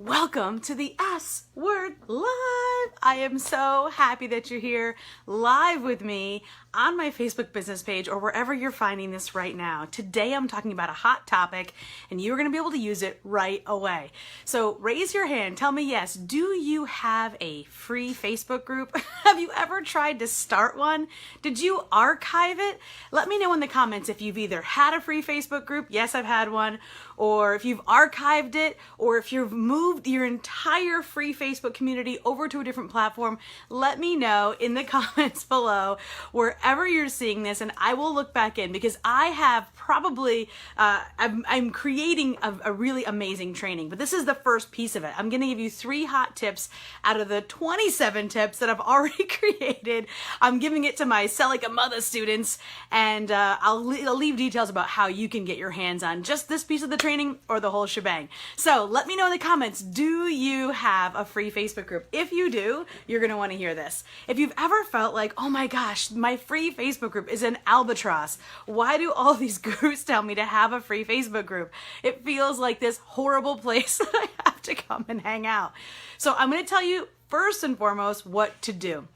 Welcome to the S Word Live. I am so happy that you're here live with me on my Facebook business page or wherever you're finding this right now. Today I'm talking about a hot topic and you're going to be able to use it right away. So raise your hand, tell me yes. Do you have a free Facebook group? Have you ever tried to start one? Did you archive it? Let me know in the comments if you've either had a free Facebook group, yes I've had one, or if you've archived it, or if you've moved your entire free Facebook community over to a different platform. Let me know in the comments below wherever you're seeing this, and I will look back in because I have probably, I'm creating a really amazing training, but this is the first piece of it. I'm gonna give you 3 hot tips out of the 27 tips that I've already created. I'm giving it to my Sell Like a Mother students, and I'll leave details about how you can get your hands on just this piece of the training or the whole shebang. So let me know in the comments, do you have a free Facebook group? If you do, you're gonna wanna hear this. If you've ever felt like, oh my gosh, my free Facebook group is an albatross. Why do all these gurus tell me to have a free Facebook group? It feels like this horrible place that I have to come and hang out. So I'm gonna tell you first and foremost what to do.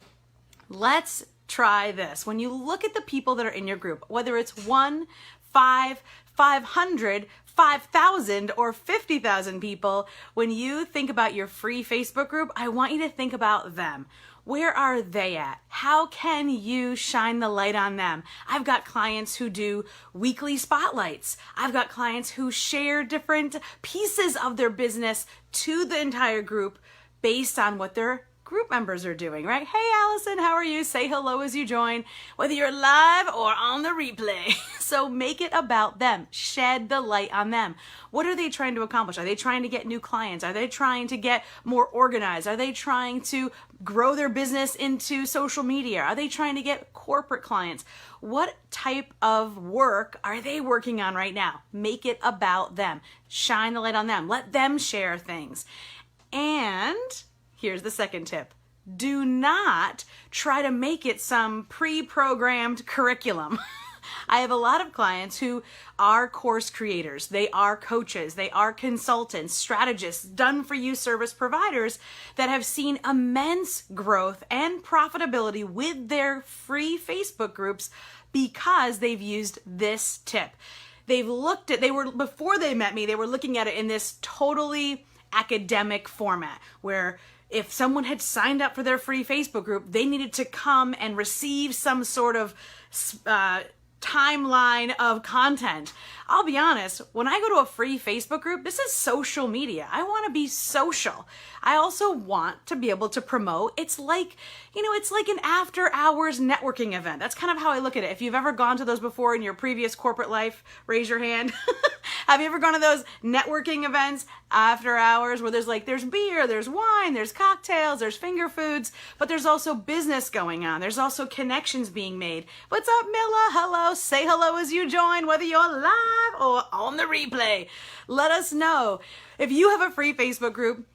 Let's try this. When you look at the people that are in your group, whether it's 1, 5, 500, 5,000 or 50,000 people, when you think about your free Facebook group, I want you to think about them. Where are they at? How can you shine the light on them? I've got clients who do weekly spotlights. I've got clients who share different pieces of their business to the entire group based on what their group members are doing, right? Hey Allison, how are you? Say hello as you join, whether you're live or on the replay. So make it about them. Shed the light on them. What are they trying to accomplish? Are they trying to get new clients? Are they trying to get more organized? Are they trying to grow their business into social media? Are they trying to get corporate clients? What type of work are they working on right now? Make it about them. Shine the light on them. Let them share things. And here's the second tip. Do not try to make it some pre-programmed curriculum. I have a lot of clients who are course creators. They are coaches. They are consultants, strategists, done-for-you service providers that have seen immense growth and profitability with their free Facebook groups because they've used this tip. Before they met me, they were looking at it in this totally academic format where if someone had signed up for their free Facebook group, they needed to come and receive some sort of timeline of content. I'll be honest, when I go to a free Facebook group, this is social media. I want to be social. I also want to be able to promote. It's like, it's like an after hours networking event. That's kind of how I look at it. If you've ever gone to those before in your previous corporate life, raise your hand. Have you ever gone to those networking events after hours where there's beer, there's wine, there's cocktails, there's finger foods, but there's also business going on. There's also connections being made. What's up, Milla? Hello. Say hello as you join, whether you're live or on the replay. Let us know. If you have a free Facebook group,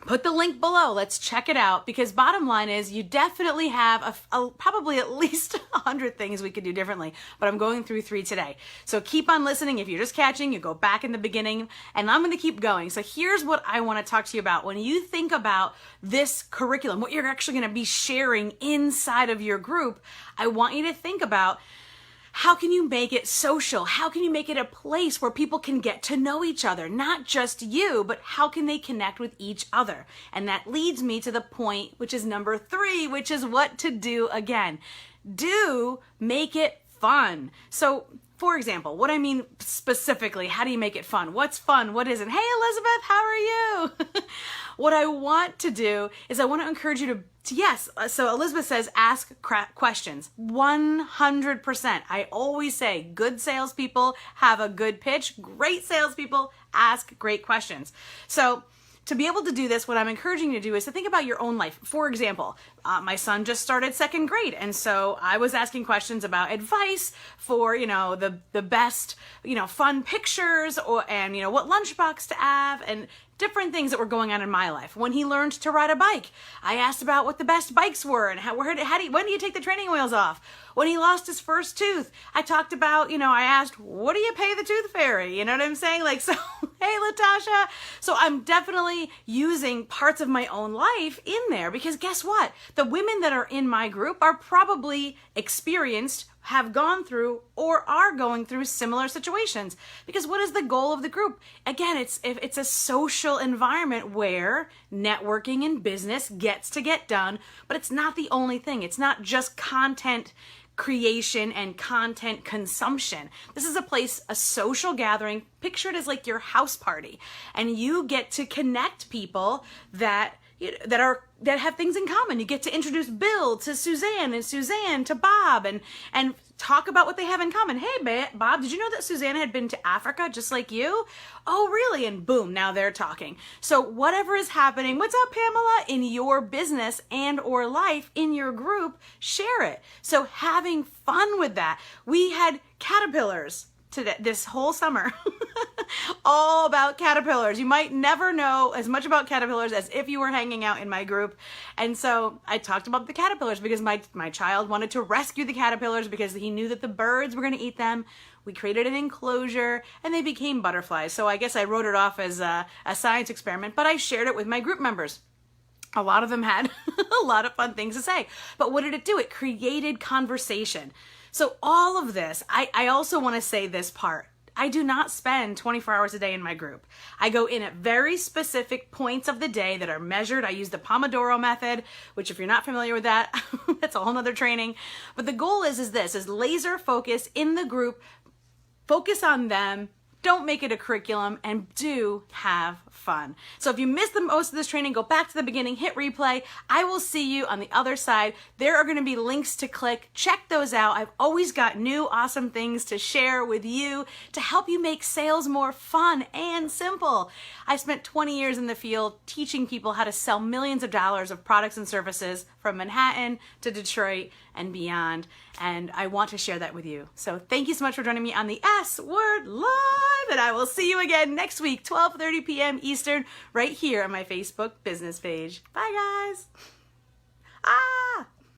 put the link below. Let's check it out, because bottom line is you definitely have probably at least 100 things we could do differently, but I'm going through 3 today. So keep on listening. If you're just catching, you go back in the beginning, and I'm going to keep going. So here's what I want to talk to you about. When you think about this curriculum, what you're actually going to be sharing inside of your group, I want you to think about, how can you make it social? How can you make it a place where people can get to know each other? Not just you, but how can they connect with each other? And that leads me to the point, which is number 3, which is what to do again. Make it fun. So, for example, what I mean specifically, how do you make it fun? What's fun? What isn't? Hey, Elizabeth, how are you? What I want to do is I want to encourage you to yes. So Elizabeth says, ask questions. 100%. I always say good salespeople have a good pitch. Great salespeople ask great questions. So to be able to do this, what I'm encouraging you to do is to think about your own life. For example, my son just started 2nd grade, and so I was asking questions about advice for, the best, fun pictures and what lunchbox to have and different things that were going on in my life. When he learned to ride a bike, I asked about what the best bikes were and when do you take the training wheels off? When he lost his first tooth, I talked about, I asked, what do you pay the tooth fairy? You know what I'm saying? So, hey, Latasha. So I'm definitely definitely using parts of my own life in there, because guess what? The women that are in my group are probably experienced, have gone through, or are going through similar situations. Because what is the goal of the group? Again, it's a social environment where networking and business gets to get done, but it's not the only thing. It's not just content creation and content consumption. This is a place, a social gathering. Picture it as like your house party, and you get to connect people that have things in common. You get to introduce Bill to Suzanne, and Suzanne to Bob, and talk about what they have in common. Hey, Bob, did you know that Suzanne had been to Africa just like you? Oh, really? And boom, now they're talking. So whatever is happening, what's up, Pamela, in your business and or life, in your group, share it. So having fun with that. We had caterpillars today, this whole summer. All about caterpillars. You might never know as much about caterpillars as if you were hanging out in my group. And so I talked about the caterpillars because my child wanted to rescue the caterpillars because he knew that the birds were going to eat them. We created an enclosure and they became butterflies. So I guess I wrote it off as a science experiment, but I shared it with my group members. A lot of them had a lot of fun things to say. But what did it do? It created conversation. So all of this, I also want to say this part. I do not spend 24 hours a day in my group. I go in at very specific points of the day that are measured. I use the Pomodoro method, which if you're not familiar with that, that's a whole nother training. But the goal is laser focus in the group, focus on them, don't make it a curriculum, and do have fun. So if you missed the most of this training, go back to the beginning, hit replay. I will see you on the other side. There are going to be links to click. Check those out. I've always got new awesome things to share with you to help you make sales more fun and simple. I spent 20 years in the field teaching people how to sell millions of dollars of products and services from Manhattan to Detroit and beyond. And I want to share that with you. So thank you so much for joining me on the S Word Live, and I will see you again next week, 12:30 p.m. Eastern, right here on my Facebook business page. Bye, guys.